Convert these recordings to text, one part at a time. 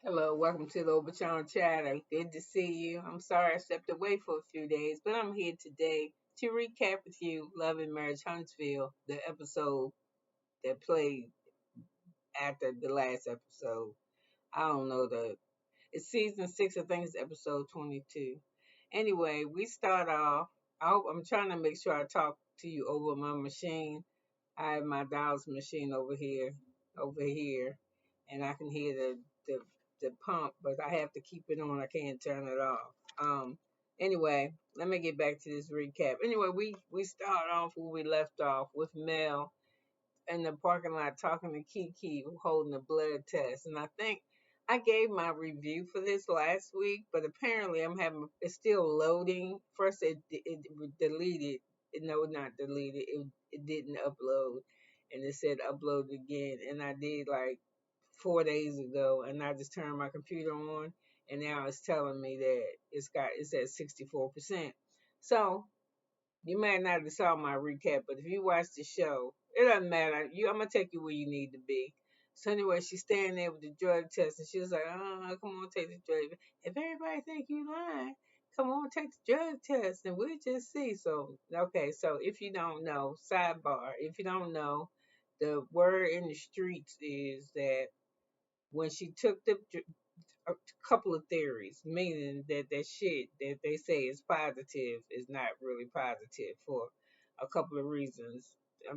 Hello, welcome to the Overtime Chatter. Good to see you. I'm sorry I stepped away for a few days, but I'm here today to recap with you Love and Marriage Huntsville, the episode that played after the last episode. I don't know it's season 6, I think it's episode 22. Anyway, we start off. I'm trying to make sure I talk to you over my machine. I have my dials machine over here, and I can hear the the pump, but I have to keep it on. I can't turn it off. Anyway, let me get back to this recap. Anyway, we start off where we left off with Mel in the parking lot talking to KeKe holding a blood test. And I think I gave my review for this last week, but apparently it's still loading. First it deleted, no, not deleted, it didn't upload. And it said upload again. And I did like 4 days ago, and I just turned my computer on, and now it's telling me that it's at 64%. So you may not have saw my recap, but if you watch the show, it doesn't matter. I'm gonna take you where you need to be. So anyway, she's standing there with the drug test, and she was like, "Oh, come on, take the drug. If everybody think you lying, come on, take the drug test, and we'll just see." So okay, so if you don't know, sidebar, if you don't know, the word in the streets is that when she took a couple of theories, meaning that that shit that they say is positive is not really positive for a couple of reasons.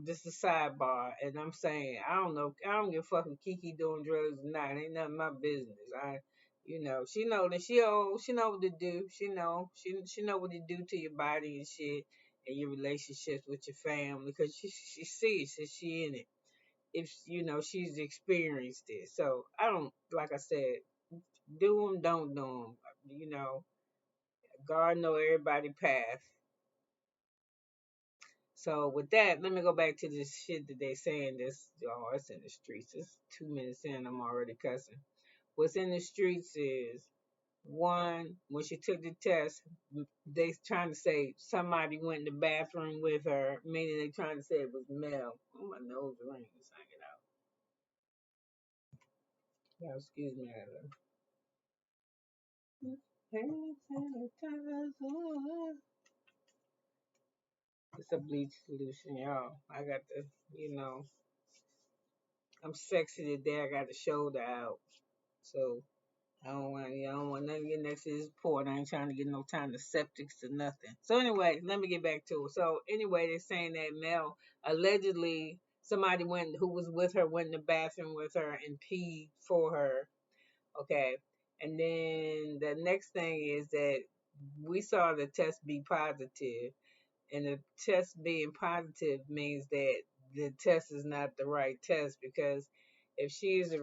Just a sidebar, and I'm saying I don't know. I don't give a fuck if KeKe doing drugs or not. It ain't none of my business. She know that she old. She know what to do. She know what to do to your body and shit, and your relationships with your family because she sees that she in it. If she's experienced it. So I don't, like I said, do them, don't do them. You know, God know everybody path. So with that, let me go back to this shit that they saying. It's in the streets. It's 2 minutes in. I'm already cussing. What's in the streets is one, when she took the test, they trying to say somebody went in the bathroom with her, meaning they trying to say it was Mel. Oh, my nose rings. Hang it out. Yeah, excuse me. It's a bleach solution, y'all. I got I'm sexy today. I got the shoulder out. So I don't want nothing to get next to this port. I ain't trying to get no time to septics or nothing. So anyway, let me get back to it. So anyway, they're saying that Mel allegedly somebody who was with her went in the bathroom with her and peed for her. Okay. And then the next thing is that we saw the test be positive, and the test being positive means that the test is not the right test because if she is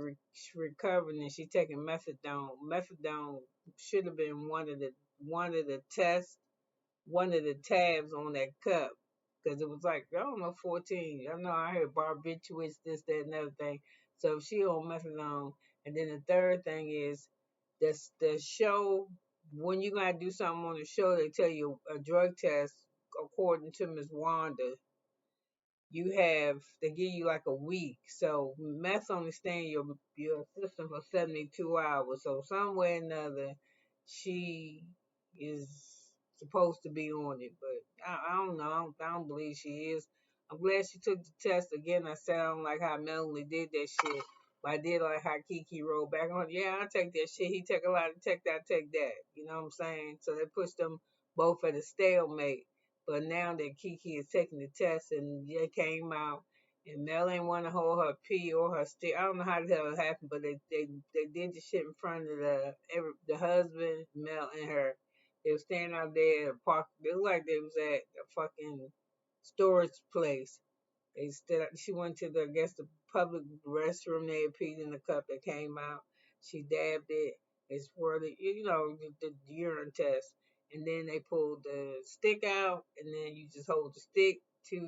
recovering and she's taking methadone should have been one of the tests, one of the tabs on that cup because it was like I don't know 14. I know I heard barbiturates, this, that, and other thing. So if she on methadone, and then the third thing is the show when you gotta do something on the show, they tell you a drug test. According to Miss Wanda, they give you like a week. So meth only stay in your system for 72 hours. So somewhere or another, she is supposed to be on it, but I don't know. I don't believe she is. I'm glad she took the test again. I sound like how Melanie did that shit. But I did like how KeKe rolled back on. Yeah, I take that shit. He take a lot of take that, take that. You know what I'm saying? So they pushed them both at a stalemate. But now that KeKe is taking the test and it came out, and Mel ain't want to hold her pee or her stick. I don't know how the hell it happened, but they did the shit in front of the husband, Mel and her. They was standing out there at the park. They looked like they was at a fucking storage place. She went to the I guess the public restroom. They had peed in the cup that came out. She dabbed it. They swirled it. The urine test, and then they pulled the stick out, and then you just hold the stick to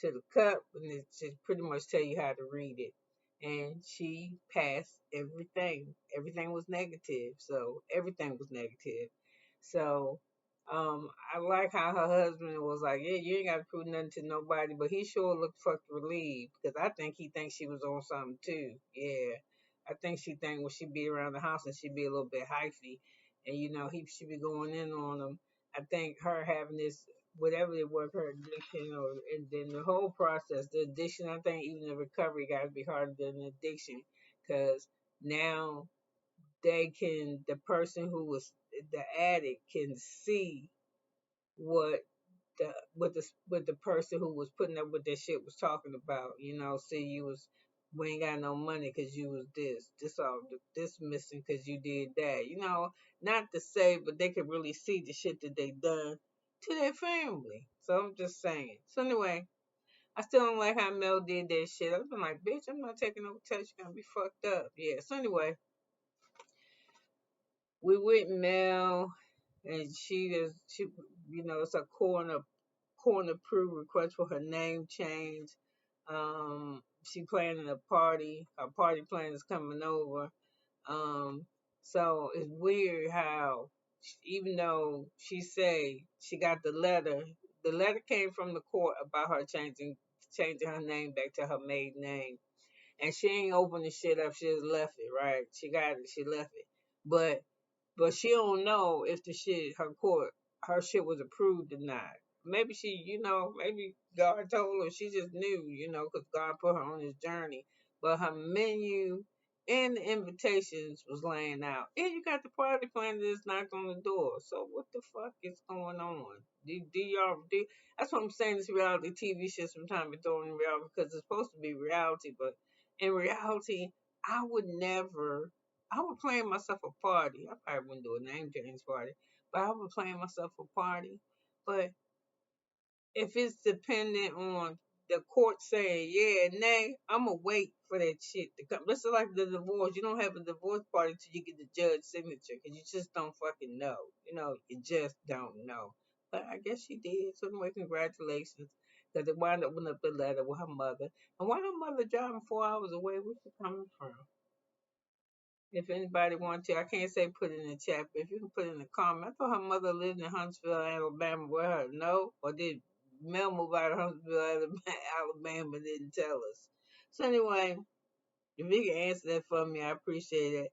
the cup, and it just pretty much tell you how to read it. And she passed everything. Everything was negative. So everything was negative. So I like how her husband was like, yeah, you ain't got to prove nothing to nobody, but he sure looked fucked relieved because I think he thinks she was on something too. Yeah, I think she think when she be around the house and she be a little bit hyphy, and he should be going in on him. I think her having this whatever it was, her addiction, or and then the whole process, the addiction. I think even the recovery got to be harder than the addiction, because now the person who was the addict can see what the person who was putting up with that shit was talking about. See, we ain't got no money because you was this missing because you did that. Not to say, but they could really see the shit that they done to their family. So I'm just saying. So anyway, I still don't like how Mel did that shit. I've been like, bitch, I'm not taking no touch. You're gonna be fucked up. Yeah. So anyway, we with Mel, and she, it's a corner proof request for her name change. She planning a party. Her party plan is coming over. Um, so it's weird how, even though she say she got the letter came from the court about her changing her name back to her maiden name, and she ain't opened the shit up. She just left it, right? She got it. She left it, but she don't know if her shit was approved or not. Maybe maybe God told her. She just knew, because God put her on this journey. But her menu and the invitations was laying out. And you got the party planner that's knocked on the door. So what the fuck is going on? Do y'all do? That's what I'm saying. This reality TV shit sometimes be throwing in reality because it's supposed to be reality, but in reality, I would never. I would plan myself a party. I probably wouldn't do a name change party, but I would plan myself a party. But if it's dependent on the court saying yeah, nay, I'ma wait for that shit to come. This is like the divorce. You don't have a divorce party till you get the judge's signature because you just don't fucking know. You just don't know. But I guess she did. So anyway, congratulations. Because it wound up with the letter with her mother. And why her mother driving 4 hours away? Where's she coming from? If anybody wants to, I can't say put it in the chat, but if you can put it in the comment. I thought her mother lived in Huntsville, Alabama with her. No? Or did Mel move out of Huntsville, Alabama, and didn't tell us? So anyway, if you can answer that for me, I appreciate it.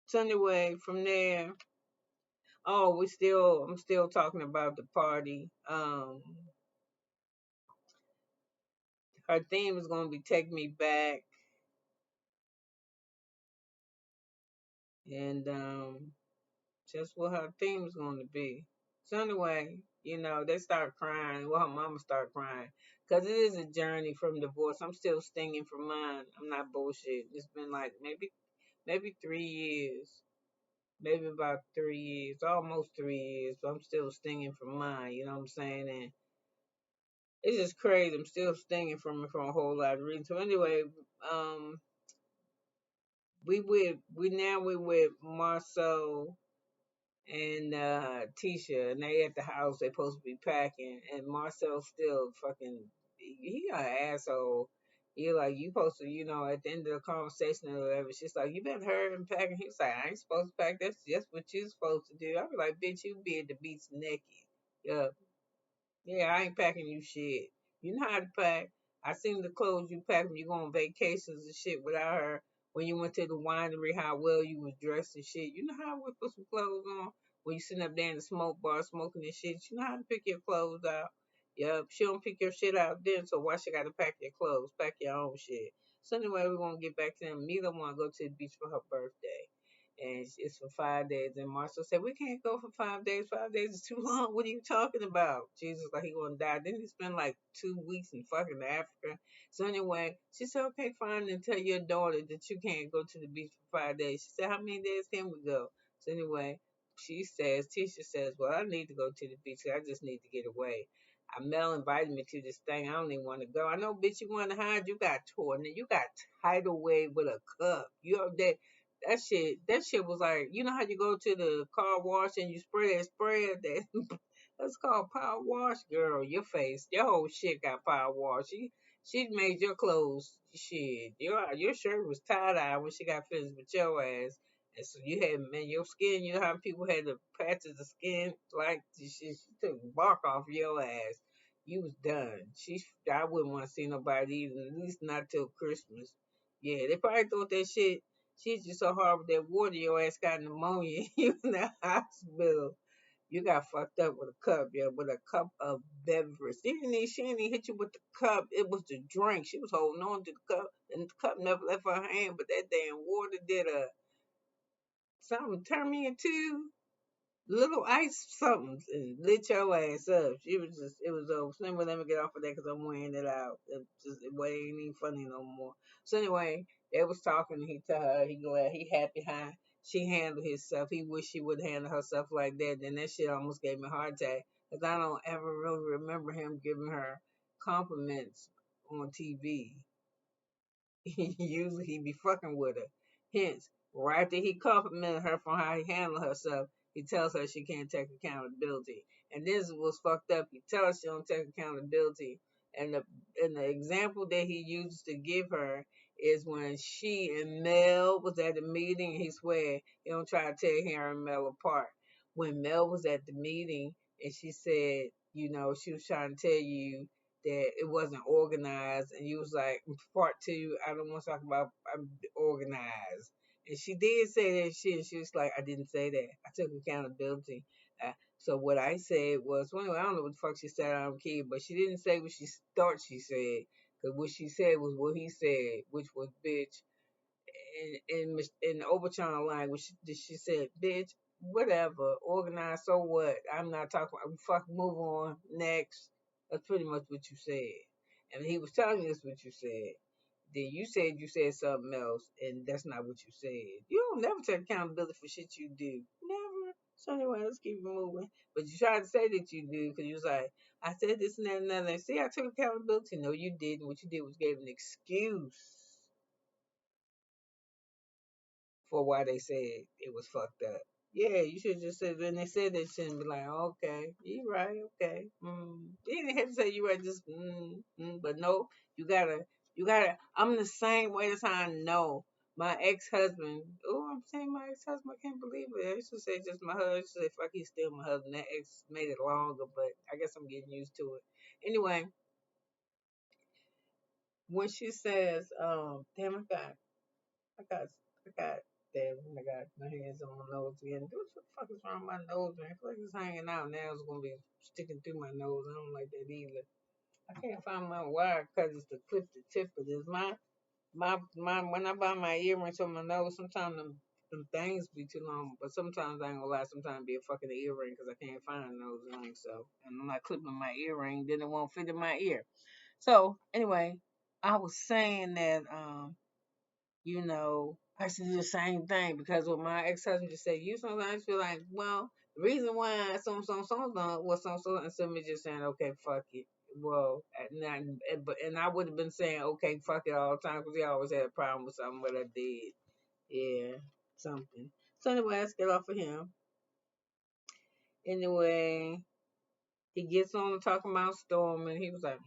So anyway, from there, I'm still talking about the party. Her theme is gonna be Take Me Back, and just what her theme is going to be. So anyway, they start crying. Well, her mama start crying because it is a journey from divorce. I'm still stinging from mine. I'm not bullshit. It's been like maybe 3 years, maybe about 3 years, almost 3 years. But I'm still stinging from mine. You know what I'm saying? And it's just crazy. I'm still stinging from it for a whole lot of reasons. So anyway, um, we with Marcel and Tisha, and they at the house. They supposed to be packing, and Marcel still fucking. He an asshole. He like, you supposed to, at the end of the conversation or whatever. She's like, you been hurry and packing. He was like, I ain't supposed to pack. That's just what you supposed to do. I be like, bitch, you be at the beach naked. Yeah, yeah, I ain't packing you shit. You know how to pack. I seen the clothes you pack when you go on vacations and shit without her. When you went to the winery, how well you was dressed and shit. You know how to put some clothes on when you sitting up there in the smoke bar smoking and shit. You know how to pick your clothes out. Yep, she don't pick your shit out then, so why she gotta pack your clothes? Pack your own shit. So anyway, we're gonna get back to them. Neither wanna go to the beach for her birthday, and it's for 5 days. And Marcel said, "We can't go for 5 days. 5 days is too long. What are you talking about?" Jesus, like he gonna die. Then he spent like 2 weeks in fucking Africa. So anyway, she said, "Okay, fine, and tell your daughter that you can't go to the beach for 5 days." She said, "How many days can we go?" So anyway, Tisha says, "Well, I need to go to the beach. I just need to get away." Mel invited me to this thing. I don't even want to go. I know, bitch, you want to hide. You got torn. You got tidal wave with a cup. You up there? That shit was like, you know how you go to the car wash and you spray that spray that that's called power wash, girl. Your whole shit got power wash. She made your clothes shit. Your shirt was tie dye when she got finished with your ass. And so you had, man, your skin, you know how people had the patches of skin, like she took bark off your ass. You was done. I wouldn't want to see nobody even, at least not till Christmas. Yeah, they probably thought that shit. She's just so hard with that water, your ass got pneumonia. You in the hospital. You got fucked up with a cup, yeah, with a cup of beverage. She didn't even hit you with the cup. It was the drink. She was holding on to the cup, and the cup never left her hand. But that damn water did a something turn me into little ice something and lit your ass up. She was just, it was over. So anyway, let me get off of that because I'm wearing it out. It ain't even funny no more. So anyway, they was talking. He tell her he glad he happy how she handled herself. He wish she would handle herself like that. Then that shit almost gave me a heart attack because I don't ever really remember him giving her compliments on TV. Usually he be fucking with her. Hence, right after he complimented her for how he handled herself, he tells her she can't take accountability. And this was fucked up. He tells her she don't take accountability. And the example that he uses to give her is when she and Mel was at the meeting and he swear he don't try to tear her and Mel apart. When Mel was at the meeting and she said, she was trying to tell you that it wasn't organized, and you was like, part two, I don't want to talk about I'm organized. And she did say that shit, and she was like, I didn't say that. I took accountability. So what I said was, well, anyway, I don't know what the fuck she said on key, but she didn't say what she thought she said, because what she said was what he said, which was bitch, in the overtime language, she said, "Bitch, whatever, organized. So what? I'm not talking. Fuck, move on. Next." That's pretty much what you said. And he was telling us what you said. Then you said something else, and that's not what you said. You don't never take accountability for shit you do. Never. So anyway, let's keep it moving. But you tried to say that you do because you was like, I said this and that and another. See, I took accountability. No, you didn't. What you did was gave an excuse for why they said it was fucked up. Yeah, you should just say when they said that shit and be like, okay, you right, okay. You didn't have to say you right, just but no, you gotta. I'm the same way. That's how I know my ex-husband. Oh, I'm saying my ex-husband. I can't believe it. I used to say just my husband. I used to say fuck, he's still my husband. That ex made it longer, but I guess I'm getting used to it. Anyway, when she says, damn, I got, I got, damn, I got my hands on my nose again. What the fuck is wrong with my nose, man? I feel like it's hanging out now. It's gonna be sticking through my nose. I don't like that either. I can't find my wire because it's to clip the tip of this. My, when I buy my earrings on my nose, sometimes them things be too long, but sometimes I ain't gonna lie, sometimes be a fucking earring because I can't find those rings. So, and I'm not clipping my earring, then it won't fit in my ear. So, anyway, I was saying that, I used to do the same thing because with my ex-husband just said, you sometimes feel like, well, the reason why so was so, instead of me just saying, okay, fuck it. Well, and I would have been saying, okay, fuck it all the time because he always had a problem with something what I did. Yeah, something. So anyway, let's get off of him. Anyway, he gets on talking about Storm, and he was like,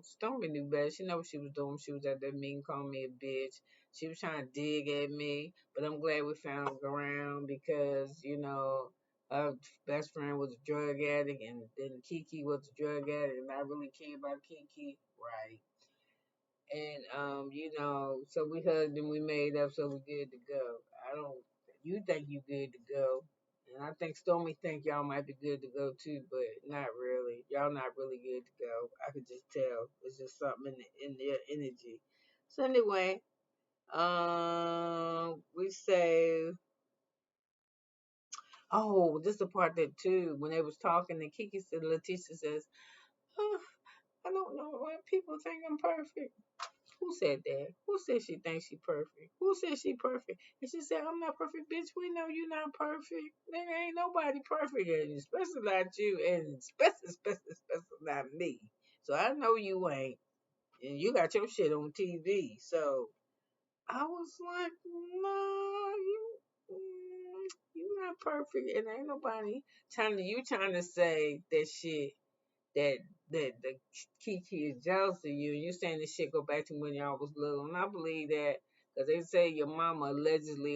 Stormy knew better. She know what she was doing. She was at that meeting calling me a bitch. She was trying to dig at me, but I'm glad we found around because, her best friend was a drug addict, and then KeKe was a drug addict, and I really care about KeKe. Right. And so we hugged and we made up, so we're good to go. I don't. You think you good to go, and I think Stormy think y'all might be good to go too, but not really. Y'all not really good to go. I could just tell. It's just something in their energy. So anyway, we say, oh, this is the part that too when they was talking, and KeKe said, Letitia says, oh, I don't know why people think I'm perfect. Who said that? Who said she thinks she perfect? Who said she perfect? And she said, I'm not perfect, bitch. We know you're not perfect. There ain't nobody perfect, and especially not you, and especially not me. So I know you ain't. And you got your shit on TV. So I was like, no, you not perfect. And ain't nobody trying to say that shit that the KeKe is jealous of you, and you saying this shit go back to when y'all was little, and I believe that because they say your mama allegedly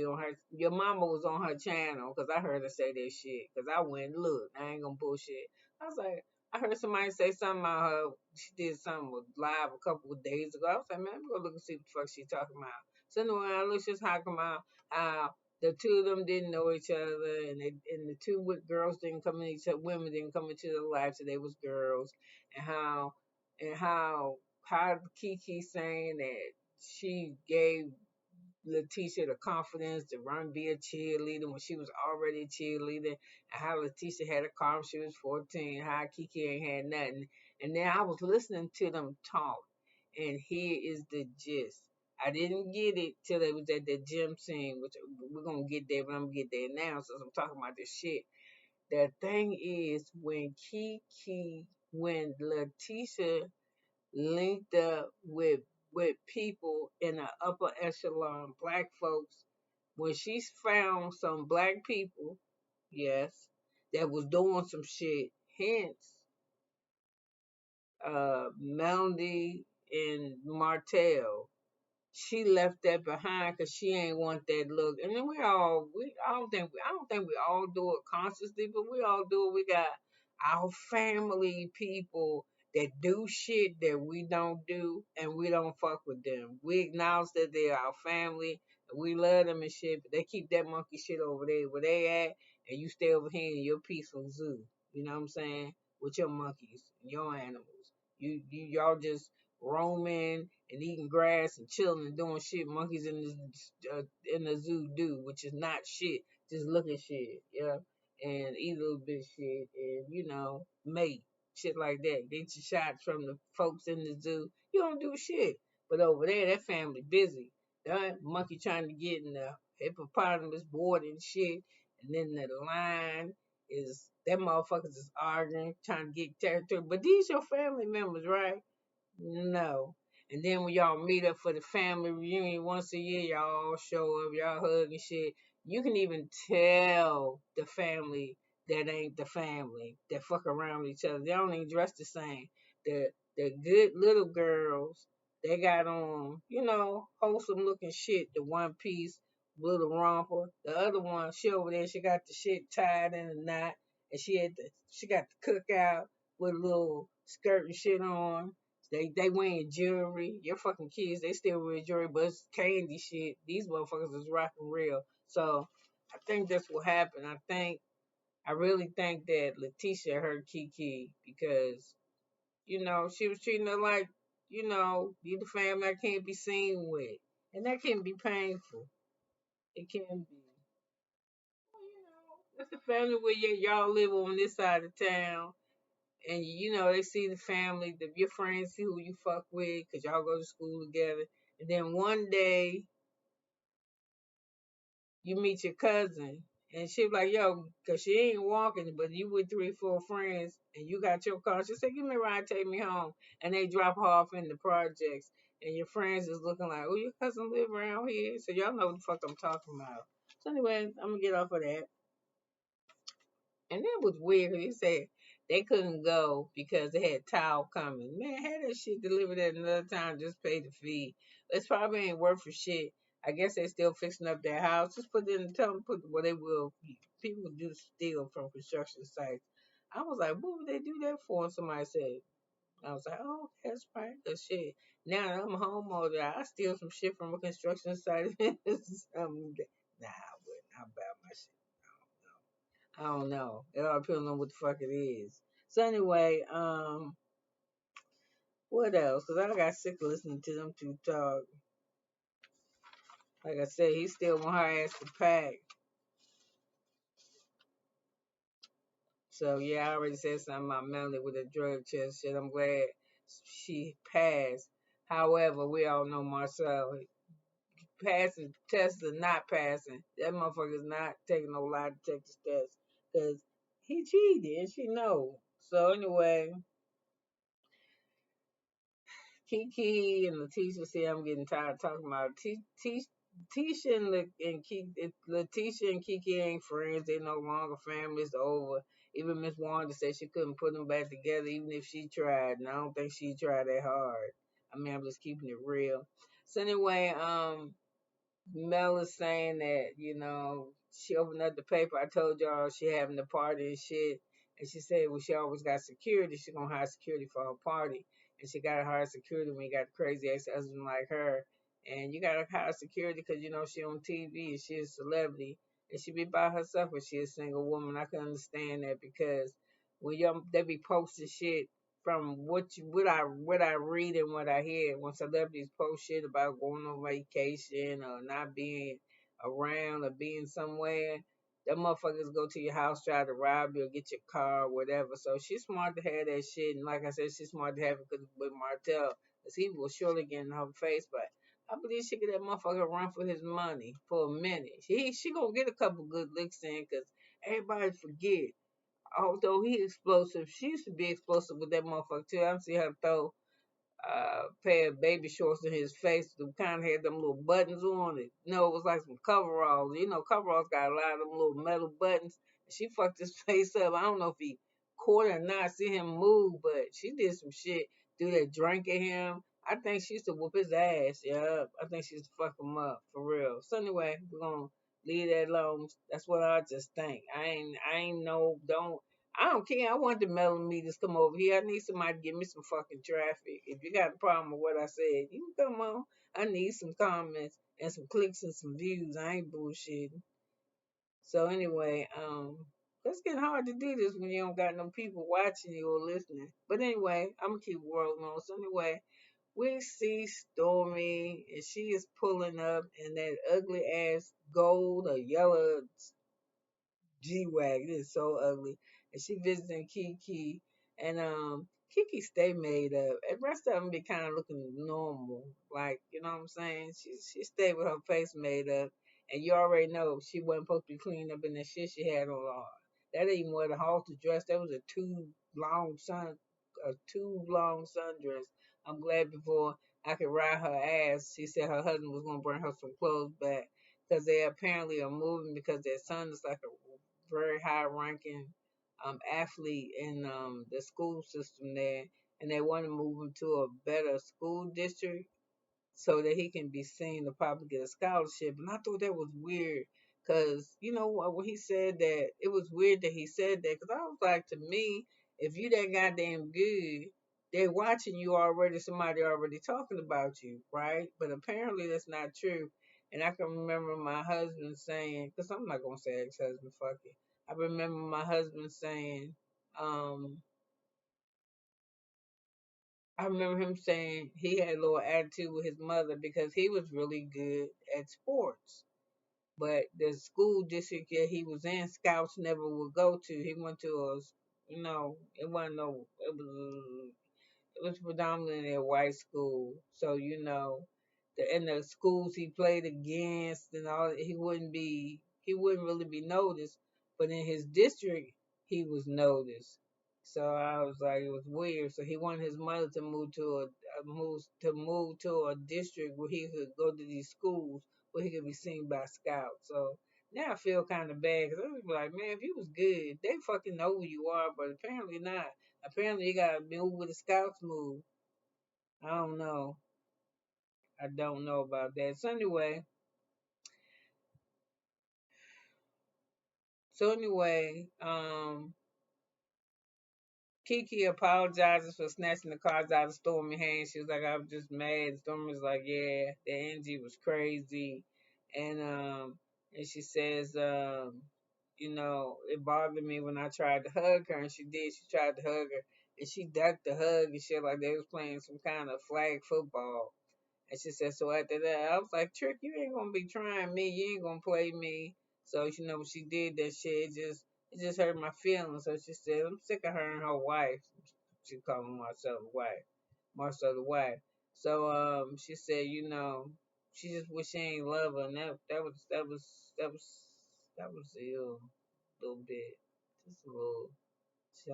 your mama was on her channel because I heard her say that shit because I went look, I ain't gonna bullshit. I was like, I heard somebody say something about her. She did something with live a couple of days ago. I was like, man, I'm gonna look and see what the fuck she talking about. So anyway, I looked just talking about how the two of them didn't know each other, and the two girls didn't come in each other, women didn't come into their life, so they was girls, and how KeKe saying that she gave Letitia the confidence to run be a cheerleader when she was already a cheerleader, and how Letitia had a car when she was 14, how KeKe ain't had nothing. And then I was listening to them talk, and here is the gist. I didn't get it till they was at the gym scene, which we're gonna get there, but I'm gonna get there now since I'm talking about this shit. The thing is, when Letitia linked up with people in the upper echelon, black folks, when she found some black people, yes, that was doing some shit, hence Melody and Martell, she left that behind because she ain't want that look. And then I don't think we all do it consciously, but we all do it. We got our family people that do shit that we don't do, and we don't fuck with them. We acknowledge that they're our family, and we love them and shit, but they keep that monkey shit over there where they at, and you stay over here in your peaceful zoo. You know what I'm saying? With your monkeys and your animals. Y'all just roaming and eating grass and chilling and doing shit monkeys in the zoo do, which is not shit, just look at shit, yeah, and eat a little bit of shit and mate shit like that. Get your shots from the folks in the zoo. You don't do shit, but over there that family busy. That monkey trying to get in the hippopotamus board and shit, and then the lion is that motherfuckers is arguing, trying to get territory. But these your family members, right? No. And then when y'all meet up for the family reunion once a year, y'all all show up, y'all hug and shit. You can even tell the family that ain't the family that fuck around with each other. They don't even dress the same. The good little girls, they got on, wholesome looking shit, the one piece, little romper. The other one, she over there, she got the shit tied in a knot, and she got the cookout with a little skirt and shit on. They wearing jewelry. Your fucking kids, they still wear jewelry, but it's candy shit. These motherfuckers is rocking real. So I think that's what happened. I really think that Letitia hurt KeKe because, she was treating her like, you the family I can't be seen with. And that can be painful. It can be. Well, it's a family where y'all live on this side of town and they see the family, your friends see who you fuck with because y'all go to school together, and then one day you meet your cousin, and she be like, yo, because she ain't walking, but you with 3, 4 friends, and you got your car. She said, give me a ride, take me home, and they drop her off in the projects, and your friends is looking like, oh, your cousin live around here, so y'all know what the fuck I'm talking about. So anyway, I'm gonna get off of that. And that was weird. He said they couldn't go because they had towel coming. Man, had that shit delivered at another time, just pay the fee. It's probably ain't worth for shit. I guess they still fixing up their house. Just put it in, tell them put what they will. People do steal from construction sites. I was like, what would they do that for? And somebody said, I was like, oh, that's right, good shit. Now that I'm a homeowner, I steal some shit from a construction site. Nah, I wouldn't. I'll buy my shit. I don't know. It all depends on what the fuck it is. So anyway, what else? Cause I got sick of listening to them two talk. Like I said, he still want her ass to pack. So yeah, I already said something about Melanie with the drug test shit. I'm glad she passed. However, we all know Marcel passing tests or not passing. That motherfucker's not taking no lie detector test because he cheated and she know. So anyway, KeKe and Letitia, see, I'm getting tired of talking about it. Tisha Letitia and KeKe ain't friends. They no longer family. It's over. Even Miss Wanda said she couldn't put them back together, even if she tried. And I don't think she tried that hard. I mean, I'm just keeping it real. So anyway, Mel is saying that she opened up the paper. I told y'all she having the party and shit, And she said, well, she always got security. She gonna hire security for her party, and she gotta hire security when you got a crazy ex husband like her. And you gotta hire security because you know she on TV and she a celebrity, and she be by herself, but she a single woman. I can understand that because when y'all they be posting shit from what I read and what I hear when celebrities post shit about going on vacation or not being around or being somewhere, them motherfuckers go to your house, try to rob you or get your car or whatever. So she's smart to have that shit. And like I said, she's smart to have it with Martell. Because he will surely get in her face. But I believe she get that motherfucker run for his money for a minute. She gonna get a couple good licks in because everybody forget. Although he explosive, she used to be explosive with that motherfucker too. I see her throw pair of baby shorts in his face. The kind of had them little buttons on it. No, it was like some coveralls. You know, coveralls got a lot of them little metal buttons. She fucked his face up. I don't know if he caught it or not, see him move, but she did some shit. Do that drink at him. I think she used to whoop his ass. Yeah, I think she used to fuck him up for real. So anyway, we're gonna leave that alone. That's what I just think. I ain't no don't. I don't care. I want the melon meters come over here. I need somebody to give me some fucking traffic. If you got a problem with what I said, you can come on. I need some comments and some clicks and some views. I ain't bullshitting. So anyway, it's getting hard to do this when you don't got no people watching you or listening. But anyway, I'm gonna keep rolling on. So anyway, we see Stormy and she is pulling up in that ugly ass gold or yellow G-Wagon. It's so ugly. And she visiting KeKe. And KeKe stay made up. And the rest of them be kind of looking normal. Like, you know what I'm saying? She stayed with her face made up. And you already know she wasn't supposed to be cleaned up in the shit she had on. That ain't what a halter dress. That was a too long sundress. I'm glad before I could ride her ass. She said her husband was gonna bring her some clothes back because they apparently are moving because their son is like a very high ranking athlete in the school system there, and they want to move him to a better school district so that he can be seen to probably get a scholarship. And I thought that was weird because, you know, when he said that, it was weird that he said that because I was like, to me, if you that goddamn good, they're watching you already, somebody already talking about you, right? But apparently that's not true. And I can remember my husband saying, because I'm not going to say ex-husband, fuck it. I remember my husband saying, um, I remember him saying he had a little attitude with his mother because he was really good at sports. But the school district that he was in, scouts never would go to. He went to a, you know, it wasn't no, it was predominantly a white school. So, you know, in the schools he played against and all, he wouldn't really be noticed. But in his district, he was noticed. So I was like, it was weird. So he wanted his mother to move to a district where he could go to these schools where he could be seen by scouts. So now I feel kind of bad because I was like, man, if he was good, they fucking know who you are, but apparently not. Apparently, you gotta move with the scouts move. I don't know. I don't know about that. So anyway, KeKe apologizes for snatching the cards out of Stormy's hand. She was like, "I'm just mad." Stormy was like, "Yeah, the energy was crazy," and um, and she says, you know, it bothered me when I tried to hug her, and she did. She tried to hug her, and she ducked the hug and shit like they was playing some kind of flag football. And she said, so after that, I was like, Trick, you ain't gonna be trying me. You ain't gonna play me. So, you know, when she did that shit, it just hurt my feelings. So she said, I'm sick of her and her wife. She called Marcel the wife. Marcel the wife. So, she said, you know, she just wish she ain't love her. And that was ill a little bit. Just a little.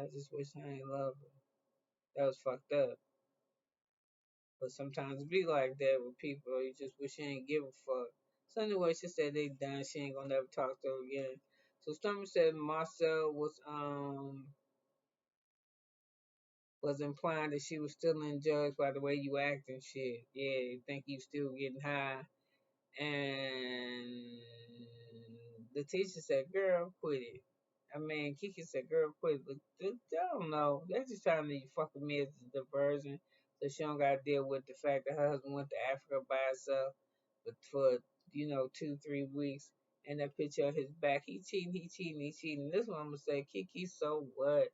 I just wish I ain't love her. That was fucked up. But sometimes it be like that with people. You just wish you ain't give a fuck. So anyway, she said they done. She ain't gonna never talk to her again. So Stormy said Marcel was implying that she was still in judge by the way you act and shit. Yeah, you think you still getting high. And the teacher said, "Girl, quit it." I mean, KeKe said, girl, quit. But I don't know. They're just trying to fucking me as a diversion so she don't got to deal with the fact that her husband went to Africa by himself for, 2, 3 weeks. And that picture of his back, he cheating, he cheating, he cheating. This one I'm going to say, KeKe, so what?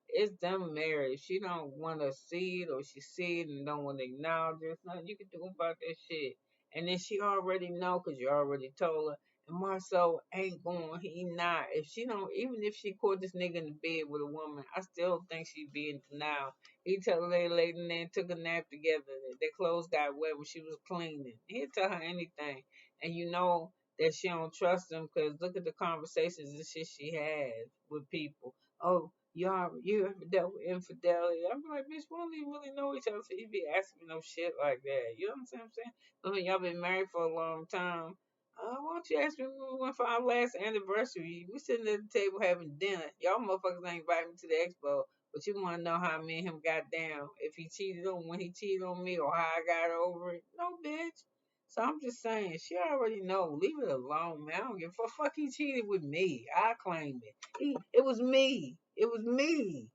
It's them married. If she don't want to see it or she see it and don't want to acknowledge it, there's nothing you can do about that shit. And then she already know because you already told her. And Marcel ain't going. He not. If she don't, even if she caught this nigga in the bed with a woman, I still think she'd be in denial. He tell her they laid in there and took a nap together. Their clothes got wet when she was cleaning. He'll tell her anything. And you know that she don't trust him because look at the conversations and shit she has with people. Oh, you ever dealt with infidelity? I'm like, bitch, we don't even really know each other, so you be asking me no shit like that. You know what I'm saying? I mean, y'all been married for a long time. Why don't you ask me when we went for our last anniversary? We sitting at the table having dinner. Y'all motherfuckers ain't invite me to the expo, but you want to know how me and him got down. If he cheated on when he cheated on me or how I got over it. No, bitch. So I'm just saying, she already know. Leave it alone, man. I don't give a fuck. He cheated with me. I claim it. It was me. It was me.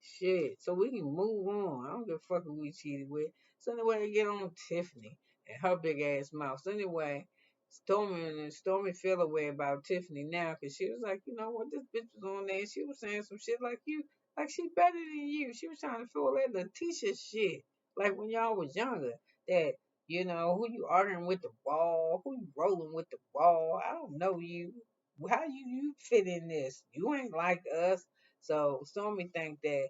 Shit. So we can move on. I don't give a fuck who we cheated with. So anyway, I get on Tiffany and her big ass mouth. So anyway, Stormy feel away about Tiffany now because she was like, you know what, this bitch was on there and she was saying some shit like you, like she better than you. She was trying to feel that Letitia shit, like when y'all was younger. That who you arguing with the wall, who you rolling with the wall. I don't know you. How you fit in this? You ain't like us. So Stormy think that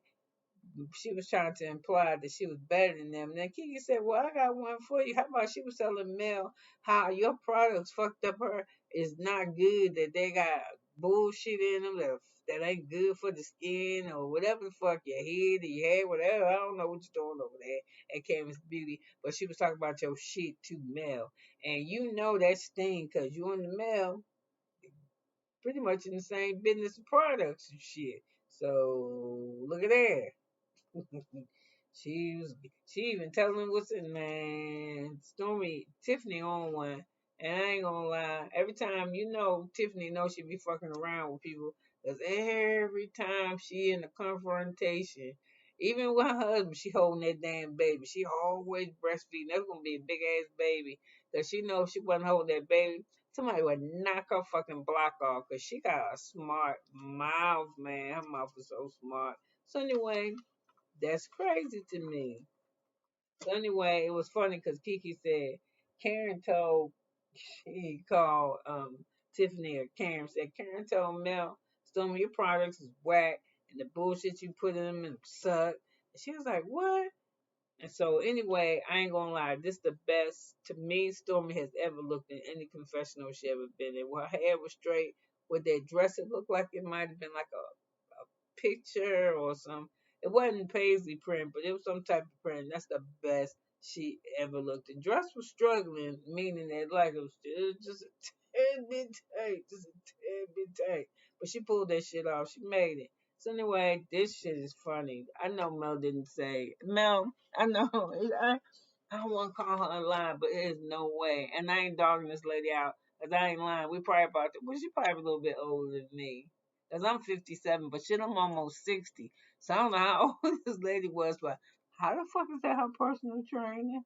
she was trying to imply that she was better than them. And then KeKe said, well, I got one for you. How about she was telling Mel how your products fucked up her is not good, that they got bullshit in them that ain't good for the skin or whatever the fuck, your head or your hair, whatever. I don't know what you're doing over there at Canvas Beauty. But she was talking about your shit to Mel. And you know that sting because you and the Mel pretty much in the same business of products and shit. So look at that. she was she even telling me what's it, man. Stormy Tiffany on one. And I ain't gonna lie, every time Tiffany knows she be fucking around with people, cause every time she in a confrontation, even with her husband, she holding that damn baby. She always breastfeeding. That's gonna be a big ass baby. Cause she knows if she wasn't holding that baby, somebody would knock her fucking block off. Cause she got a smart mouth, man. Her mouth is so smart. So anyway, that's crazy to me. So anyway, it was funny because KeKe said Karen told she called Tiffany or Karen said Karen told Mel some of your products is whack and the bullshit you put in them and suck. And she was like, what? And so anyway, I ain't gonna lie, this the best to me Stormy has ever looked in any confessional she ever been in. Well, her hair was straight. With that dress, it looked like it might have been like a picture or some. It wasn't paisley print, but it was some type of print. That's the best she ever looked. The dress was struggling, meaning that like it was just a tad bit tight, just a tad bit tight. But she pulled that shit off. She made it. So anyway, this shit is funny. I know Mel didn't say Mel. I know. I don't want to call her a lie, but there's no way. And I ain't dogging this lady out, cause I ain't lying. We probably well, she probably a little bit older than me. Cause I'm 57, but shit, I'm almost 60. So I don't know how old this lady was, but how the fuck is that her personal trainer?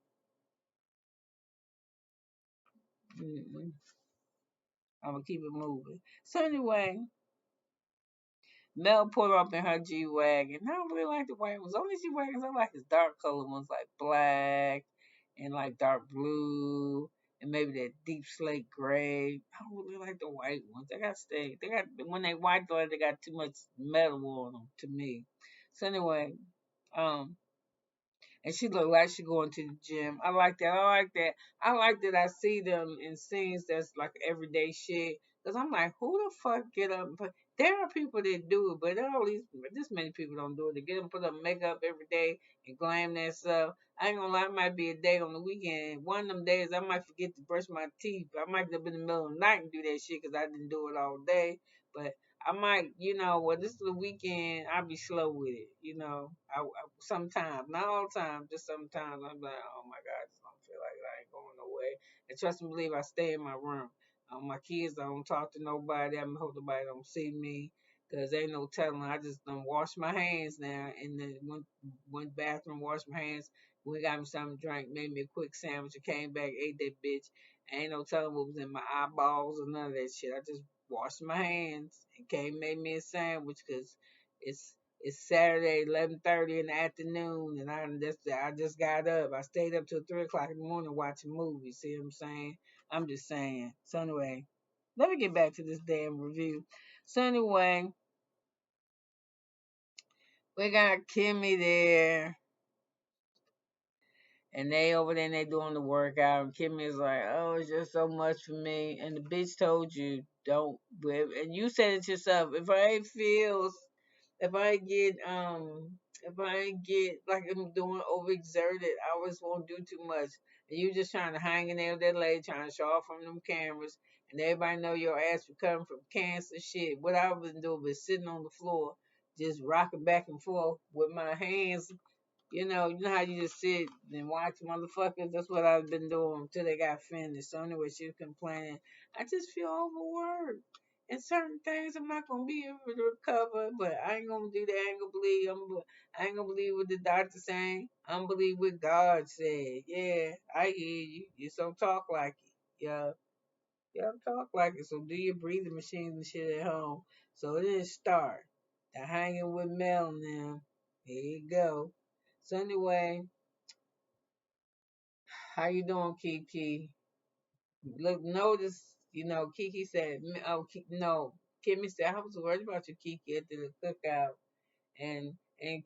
Mm-mm. I'm gonna keep it moving. So anyway, Mel pulled up in her G wagon. I don't really like the white ones. Only G wagons I like is dark color ones, like black and like dark blue and maybe that deep slate gray. I don't really like the white ones. They got stay. They got when they white though, they got too much metal on them to me. So anyway, um, and she looked like she going to the gym. I like that. I like that. I like that I see them in scenes that's like everyday shit. Cause I'm like, who the fuck get up? And put, there are people that do it, but there are at least this many people don't do it. They get them put up makeup every day and glam that stuff. I ain't gonna lie, it might be a day on the weekend. One of them days I might forget to brush my teeth. I might get up in the middle of the night and do that shit because I didn't do it all day. But I might, well, this is the weekend. I'll be slow with it, sometimes, not all the time, just sometimes. I'm like, oh my God, I just don't feel like it. I ain't going nowhere. And trust and believe, I stay in my room. My kids, I don't talk to nobody. I hope nobody don't see me. Cause ain't no telling. I just done wash my hands now, and then went bathroom, washed my hands. We got me something to drink, made me a quick sandwich, and came back, ate that bitch. Ain't no telling what was in my eyeballs or none of that shit. I just washed my hands and came made me a sandwich, cause it's it's Saturday, 11:30 in the afternoon, and I just got up. I stayed up till 3 o'clock in the morning watching movies. See what I'm saying? I'm just saying. So anyway, let me get back to this damn review. So anyway, we got Kimmy there, and they over there and they doing the workout. And Kimmy is like, "Oh, it's just so much for me." And the bitch told you don't, and you said it yourself. If I get if I get like I'm doing overexerted, I always won't do too much. And you just trying to hang in there with that lady, trying to show off from them cameras, and everybody know your ass recovering from cancer shit. What I've been doing was sitting on the floor, just rocking back and forth with my hands. You know how you just sit and watch motherfuckers. That's what I've been doing until they got finished. So anyway, she was complaining. I just feel overworked. And certain things I'm not gonna be able to recover, but I ain't gonna do that. I ain't gonna believe. I ain't gonna believe what the doctor saying. I'm believe what God said. Yeah, I hear you. You don't talk like it. Yeah, yeah, talk like it. So do your breathing machines and shit at home. So it didn't start. The hanging with Mel now. Here you go. So anyway, how you doing, KeKe? Look, notice, KeKe said, oh, no, Kimmy said, I was worried about you, KeKe, at the cookout. And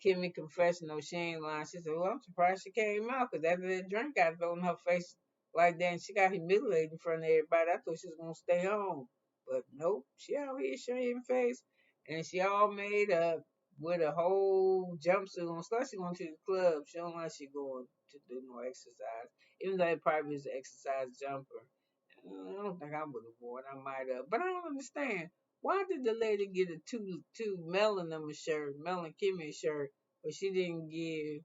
Kimmy confessional, she ain't lying. She said, well, I'm surprised she came out, because after that drink got thrown in her face like that, and she got humiliated in front of everybody. I thought she was going to stay home. But nope, she out here showing face, and she all made up with a whole jumpsuit on. Plus, she going to the club. She don't like she going to do no exercise, even though it probably was an exercise jumper. I don't think I would have worn. I might have, but I don't understand. Why did the lady get a two Mel and them a shirt, Mel and Kimmy a shirt, but she didn't give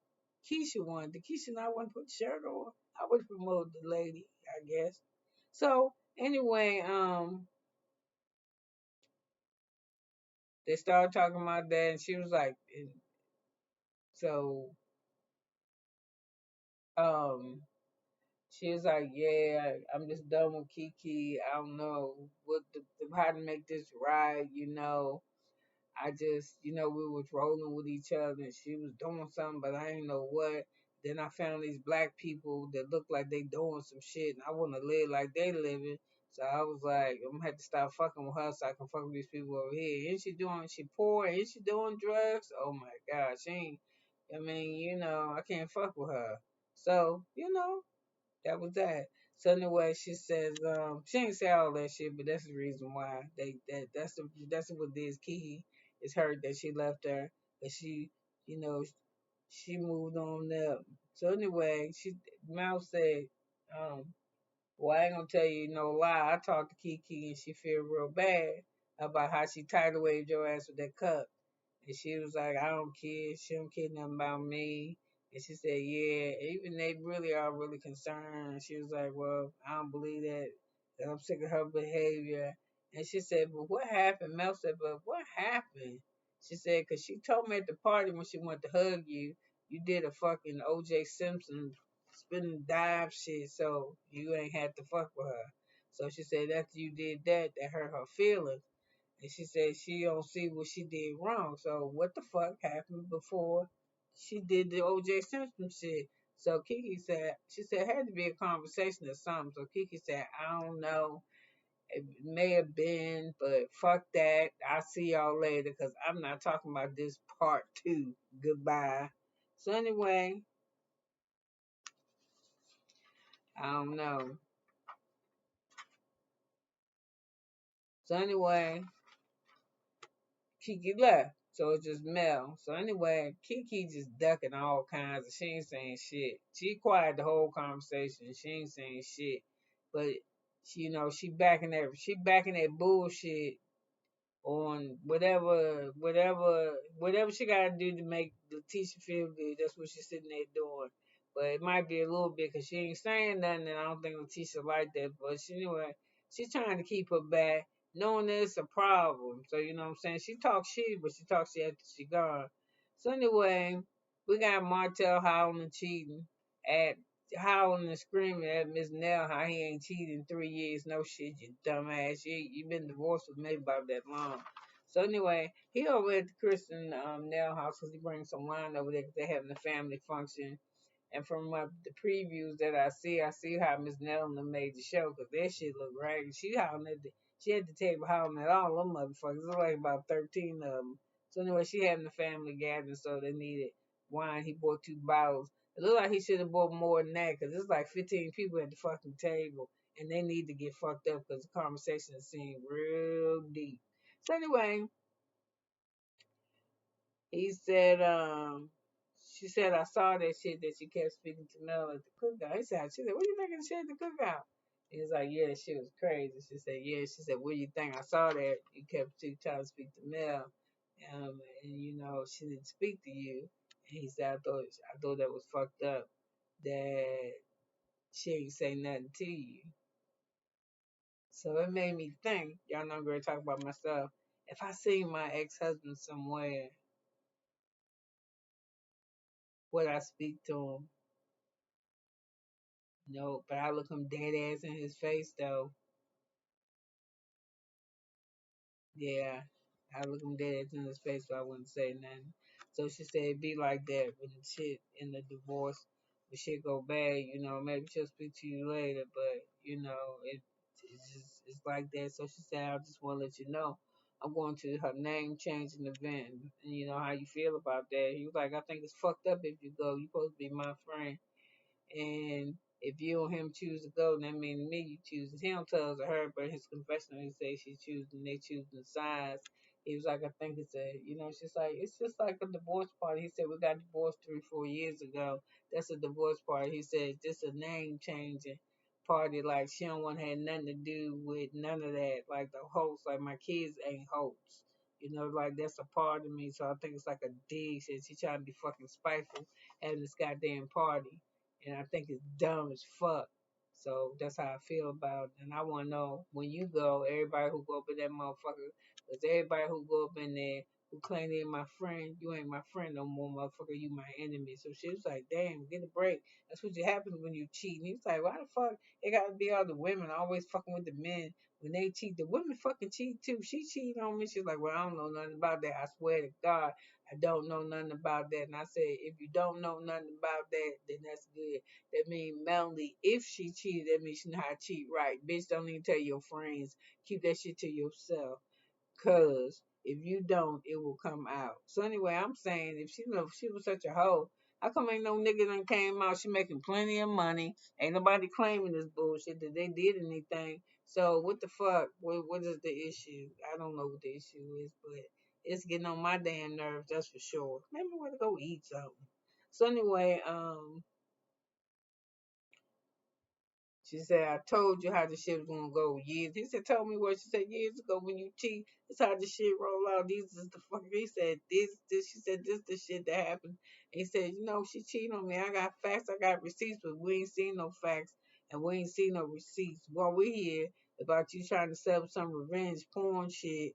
Keisha one? Did Keisha not want to put the shirt on? I would promote the lady, I guess. So anyway, they started talking about that, and she was like, so um, she was like, yeah, I'm just done with KeKe. I don't know how to make this right, I just, we was rolling with each other and she was doing something, but I ain't know what. Then I found these black people that look like they doing some shit and I want to live like they living. So I was like, I'm gonna have to stop fucking with her so I can fuck with these people over here. And she poor, and she doing drugs? Oh my God, she ain't, I can't fuck with her. So, that was that. So anyway, she says, she didn't say all that shit, but that's the reason why that's what this key is hurt that she left her, that you know, she moved on up. So anyway, Mouse said, um, well, I ain't gonna tell you no lie. I talked to KeKe and she feel real bad about how she tidal waved your ass with that cup. And she was like, I don't care. She don't care nothing about me. And she said, yeah, even they really are really concerned. She was like, well, I don't believe that. That I'm sick of her behavior. And she said, but what happened? Mel said, but what happened? She said, because she told me at the party when she went to hug you, you did a fucking O.J. Simpson spinning dive shit, so you ain't had to fuck with her. So she said after you did that, that hurt her feelings. And she said she don't see what she did wrong. So what the fuck happened before she did the O.J. Simpson shit? So KeKe said, she said it had to be a conversation or something. So KeKe said, I don't know. It may have been, but fuck that. I'll see y'all later because I'm not talking about this part two. Goodbye. So anyway, I don't know. So anyway, KeKe left. So it's just Mel. So anyway, KeKe just ducking all kinds of. She ain't saying shit. She quiet the whole conversation. She ain't saying shit. But she backing that bullshit on whatever she gotta do to make Letitia feel good. That's what she's sitting there doing. But it might be a little bit because she ain't saying nothing, and I don't think Letitia like that. But anyway, she's trying to keep her back. knowing that it's a problem. So you know what I'm saying? She talks shit, but she talks shit after she gone. So anyway, we got Martell howling and cheating at howling and screaming at Miss Nell how he ain't cheated in 3 years. No shit, you dumbass. You been divorced with me about that long. So anyway, he over at the Kristen Nell house because he brings some wine over there because they having a family function. And from the previews that I see how Miss Nelson made the show because that shit look ragged. She had the table howling at all them motherfuckers. There's like about 13 of them. So anyway, she having a family gathering, so they needed wine. He bought 2 bottles. It looked like he should have bought more than that because there's like 15 people at the fucking table, and they need to get fucked up because the conversation seemed real deep. So anyway, he said, she said, I saw that shit that she kept speaking to Mel at the cookout. She said, what do you think of the shit at the cookout? He was like, yeah, that shit was crazy. She said, yeah. She said, what do you think? I saw that you kept trying to speak to Mel, and you know she didn't speak to you. And he said, I thought that was fucked up that she ain't say nothing to you. So it made me think. Y'all know I'm going to talk about myself. If I see my ex-husband somewhere, would I speak to him? No, but I look him dead ass in his face though. Yeah, I look him dead ass in his face, so I wouldn't say nothing. So she said it be like that when the shit in the divorce, the shit go bad. You know, maybe she'll speak to you later, but you know it's like that. So she said I just want to let you know. I'm going to her name changing event, and you know how you feel about that. He was like, I think it's fucked up if you go. You supposed to be my friend. And if you and him choose to go, that means me you choose. He don't tell us her, but his confessional he say she choosing, they choosing sides. He was like, I think it's a, you know, it's just like a divorce party. He said we got divorced 3, 4 years ago. That's a divorce party. He said just a name changing party. Like she don't want to have nothing to do with none of that. Like the host, like my kids ain't hosts. You know, like that's a part of me. So I think it's like a dig. She trying to be fucking spiteful having this goddamn party, and I think it's dumb as fuck. So that's how I feel about it. And I want to know when you go, everybody who go up in that motherfucker, because everybody who go up in there who claim they my friend, you ain't my friend no more, motherfucker, you my enemy. So she was like, damn, get a break. That's what happens when you cheat. And he was like, why the fuck it got to be all the women always fucking with the men when they cheat? The women fucking cheat too. She cheated on me. She's like, well, I don't know nothing about that. I swear to God, I don't know nothing about that. And I said, if you don't know nothing about that, then that's good. That means Melanie, if she cheated, that means she know how to cheat right. Bitch, don't even tell your friends. Keep that shit to yourself. Cause if you don't, it will come out. So anyway, I'm saying if she was such a hoe, how come ain't no nigga done came out? She making plenty of money. Ain't nobody claiming this bullshit that they did anything. So what the fuck? What is the issue? I don't know what the issue is, but it's getting on my damn nerves, that's for sure. Maybe I want to go eat something. So anyway, she said, I told you how the shit was gonna go years. He said, told me what she said years ago when you cheat. This how the shit roll out. These is the fuck. He said, this. She said, this the shit that happened. And he said, you know, she cheated on me. I got facts, I got receipts, but we ain't seen no facts and we ain't seen no receipts. While we here about you trying to set up some revenge porn shit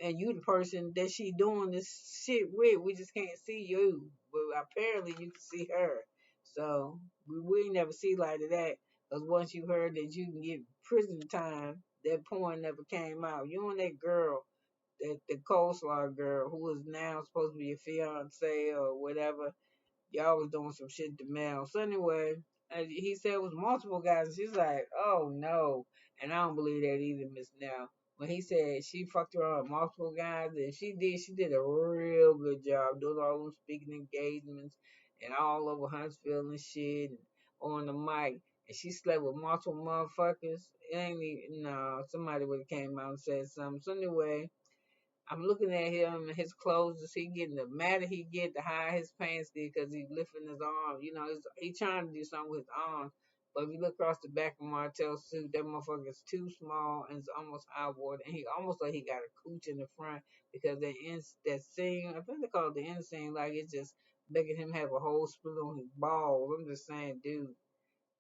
and you the person that she doing this shit with. We just can't see you. But apparently you can see her. So we ain't never see like that. Because once you heard that you can get prison time, that porn never came out. You and that girl, that the coleslaw girl, who is now supposed to be your fiance or whatever, y'all was doing some shit to Mel. So anyway, he said it was multiple guys, and she's like, oh no. And I don't believe that either, Miss Now. When he said she fucked around with multiple guys, and she did a real good job doing all them speaking engagements and all over Huntsville and shit and on the mic. And she slept with multiple motherfuckers. It ain't even, no, somebody would have came out and said something. So anyway, I'm looking at him and his clothes. Is he getting the madder he get, the higher his pants get because he's lifting his arm. You know, he trying to do something with his arms. But if you look across the back of Martell's suit, that motherfucker is too small and it's almost outward. And he almost like he got a cooch in the front because that seam, I think they call it the inseam, like it's just making him have a whole split on his balls. I'm just saying, dude,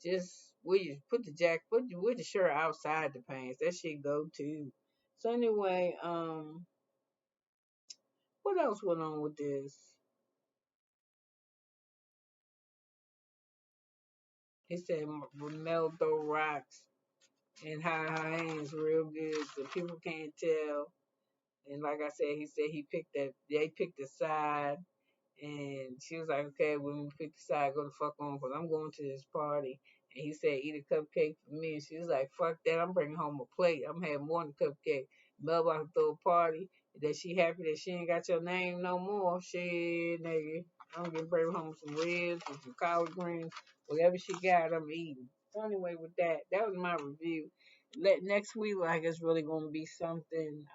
just we put the shirt outside the pants. That shit go too. So anyway, what else went on with this? He said Romeldo rocks and her hands real good, so people can't tell. And like I said, he said they picked a side. And she was like, okay, when we pick the side, go the fuck on, because I'm going to this party. And he said, eat a cupcake for me. And she was like, fuck that, I'm bringing home a plate. I'm having more than a cupcake. Mel about to throw a party. That she happy that she ain't got your name no more. Shit, nigga. I'm going to bring home some ribs and some collard greens. Whatever she got, I'm eating. So anyway, with that, that was my review. Next week, like, it's really going to be something.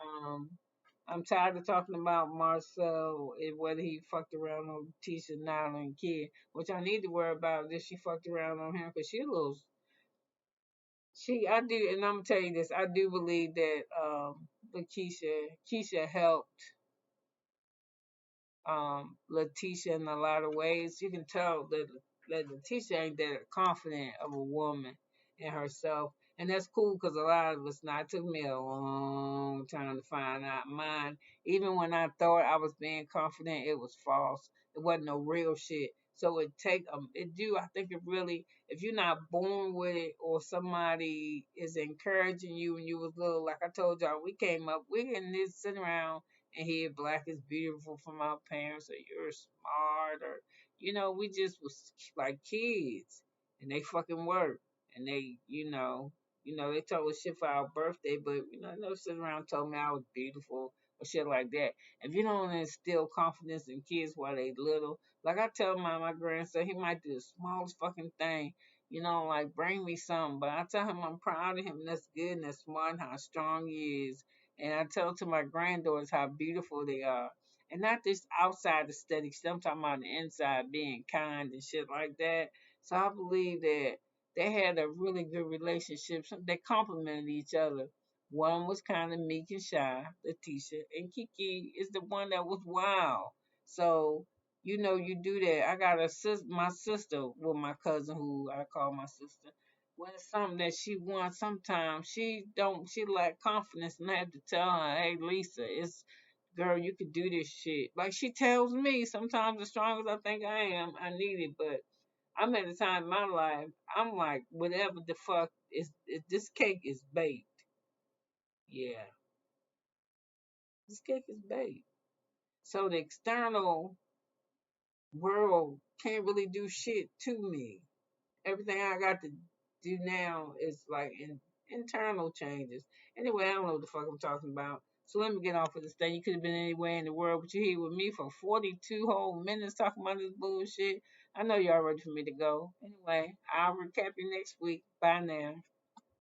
I'm tired of talking about Marcel and whether he fucked around on Tisha, Nyla, and Kid. Which I need to worry about is she fucked around on him because she a little. I do, and I'm gonna tell you this. I do believe that Keisha helped Letitia in a lot of ways. You can tell that Letitia ain't that confident of a woman in herself. And that's cool because a lot of us not. It took me a long time to find out mine. Even when I thought I was being confident, it was false. It wasn't no real shit. So it do, I think it really, if you're not born with it or somebody is encouraging you when you was little, like I told y'all, we came up, we didn't just sit around and hear black is beautiful from our parents or you're smart or we just was like kids and they fucking work and they they told us shit for our birthday, but no sit around and told me I was beautiful or shit like that. If you don't instill confidence in kids while they little, like I tell my grandson, he might do the smallest fucking thing, like bring me something, but I tell him I'm proud of him, that's good and that's smart and how strong he is. And I tell to my granddaughters how beautiful they are. And not just outside aesthetics, I'm talking about the inside being kind and shit like that. So I believe that they had a really good relationship. They complemented each other. One was kind of meek and shy, Letitia, and KeKe is the one that was wild. So, you do that. I got my sister, well, my cousin who I call my sister when it's something that she wants, sometimes she lack confidence and I have to tell her, hey Lisa, it's girl, you could do this shit. Like she tells me sometimes as strong as I think I am, I need it, but I'm at a time in my life, I'm like, whatever the fuck is this cake is baked. Yeah, this cake is baked. So the external world can't really do shit to me. Everything I got to do now is like internal changes. Anyway, I don't know what the fuck I'm talking about. So let me get off of this thing. You could have been anywhere in the world, but you're here with me for 42 whole minutes talking about this bullshit. I know y'all ready for me to go. Anyway, I'll recap you next week. Bye now.